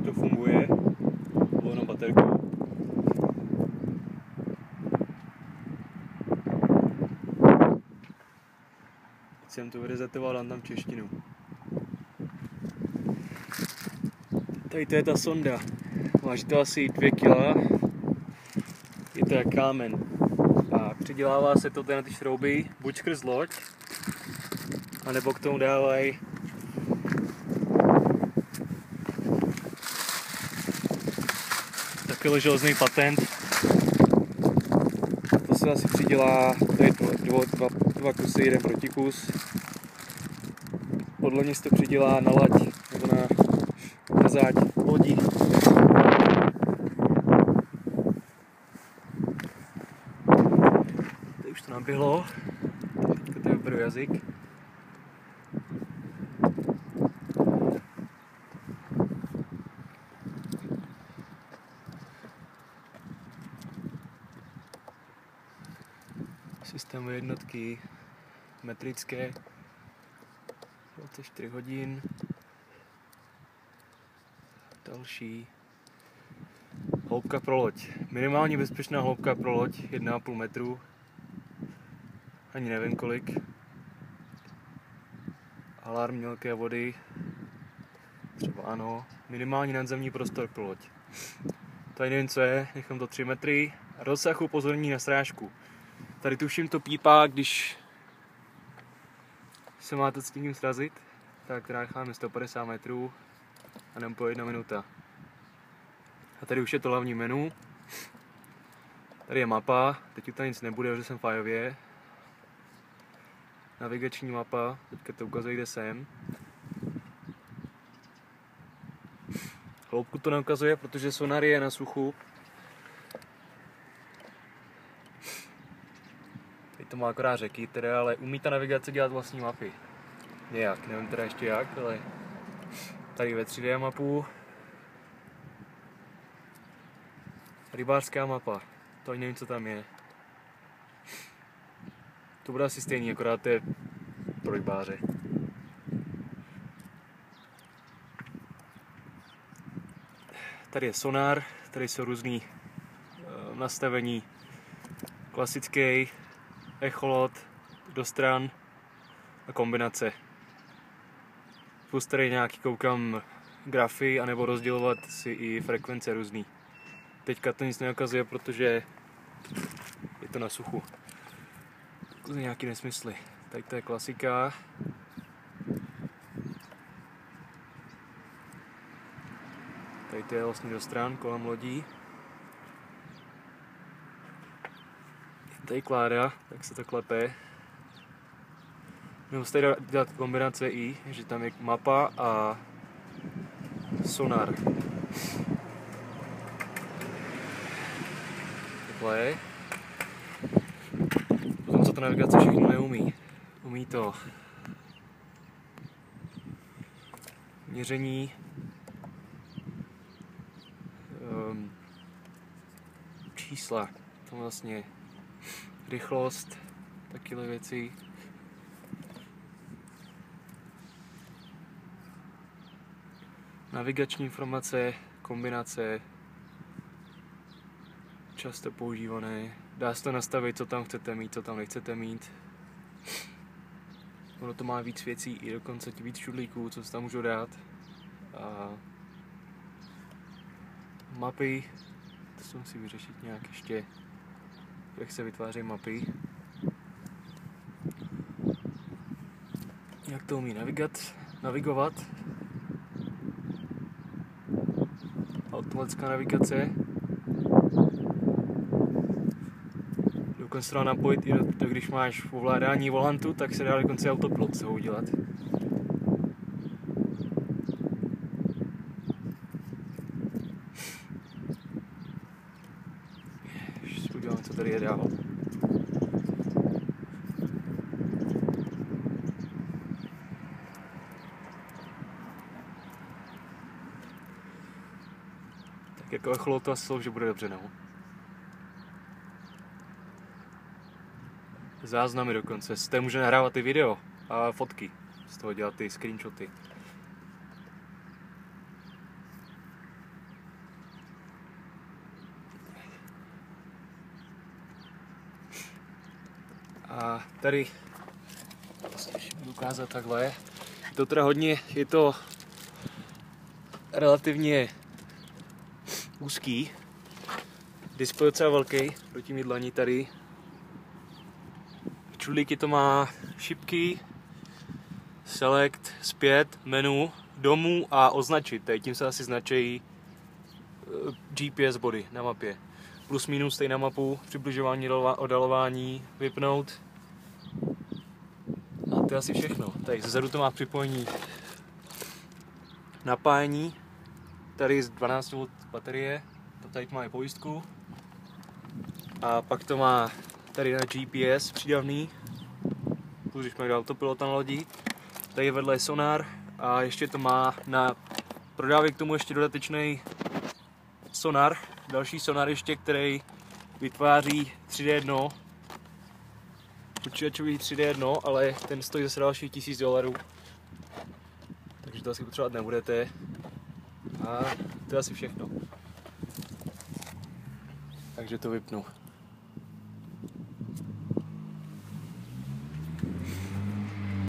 to funguje, volnou baterkou. Teď jsem to vyresetoval, dám tam češtinu. Tady to je ta sonda, váží to asi 2 kg, je to jak kámen a přidělává se to na ty šrouby buď skrz loď, anebo k tomu dávají takový železný patent. To se asi přidělá, tady dva kusy, jeden protikus. Podle mě se to přidělá na lať nebo na záď lodí. Tady už to naběhlo, teďka tady vyberu jazyk. Systémové jednotky metrické, 24 hodin, další hloubka pro loď. Minimálně bezpečná hloubka pro loď 1,5 metru, ani nevím kolik. Alarm mělké vody, třeba ano, minimální nadzemní prostor pro loď. Tady nevím co je, nechám to 3 metry a rozsah upozornění na srážku. Tady tuším to pípá, když se máte s tím srazit, tak necháme 150 metrů a jdem po 1 minuta. A tady už je to hlavní menu. Tady je mapa, teď tady nic nebude, protože jsem v fajově. Navigační mapa, teďka to ukazuje, kde jsem. Hloubku to neukazuje, protože sonar je na suchu. Teď to má akorát řeky, teda, ale umí ta navigace dělat vlastní mapy. Nějak, nevím teda ještě jak, ale tady ve 3D mapu. Rybářská mapa, to ani nevím co tam je. To bude asi stejný, akorát to je pro rybáře. Tady je sonar, tady jsou různý nastavení. Klasický, echolot, do stran a kombinace. Plus tady nějaký koukám grafy, anebo rozdělovat si i frekvence různý. Teďka to nic neukazuje, protože je to na suchu. To je nějaký nesmysly. Tady to je klasika. Tady to je vlastně do stran kolem lodí. Je tady kláda, tak se to klepe. Nebo se tady dělat kombinace i, že tam je mapa a sonar. Takhle je. Potom co ta navigace všechno neumí. Umí to měření, čísla, to vlastně rychlost, takové věci. Navigační informace, kombinace, často používané. Dá se to nastavit, co tam chcete mít, co tam nechcete mít. Ono to má víc věcí, i dokonce víc čudlíků, co se tam můžu dát. A mapy, to se musí vyřešit nějak ještě, jak se vytváří mapy. Jak to umí navigovat. Automatická navigace. Dokonce to napojit i to, když máš ovládání volantu, tak se dá dokonce autopilot se udělat. Ještě si udělám, co tady je dál. Tak jako echolot to asi že bude dobře, no. Záznamy dokonce, z té může nahrávat i video a fotky, z toho dělat ty screenshoty. A tady budu ukázat takhle. Je to teda hodně, je to relativně úzký. Displej je docela velký proti mý dlaní tady. V čudlíky to má šipky, select, zpět, menu, domů a označit. Tady tím se asi značí GPS body na mapě. Plus minus stejná mapu, přibližování, oddalování, vypnout. A to je asi všechno. Tady zezadu to má připojení napájení. Tady z 12 V baterie. Tady to má i pojistku. A pak to má tady na GPS přidavný. Plus když mají autopilota na lodi. Tady vedle je sonar a ještě to má na prodávě k tomu ještě dodatečný sonar. Další sonar ještě, který vytváří 3D dno. Počítačový 3D dno, ale ten stojí zase dalších $1000. Takže to asi potřebovat nebudete. A to je asi všechno. Takže to vypnu.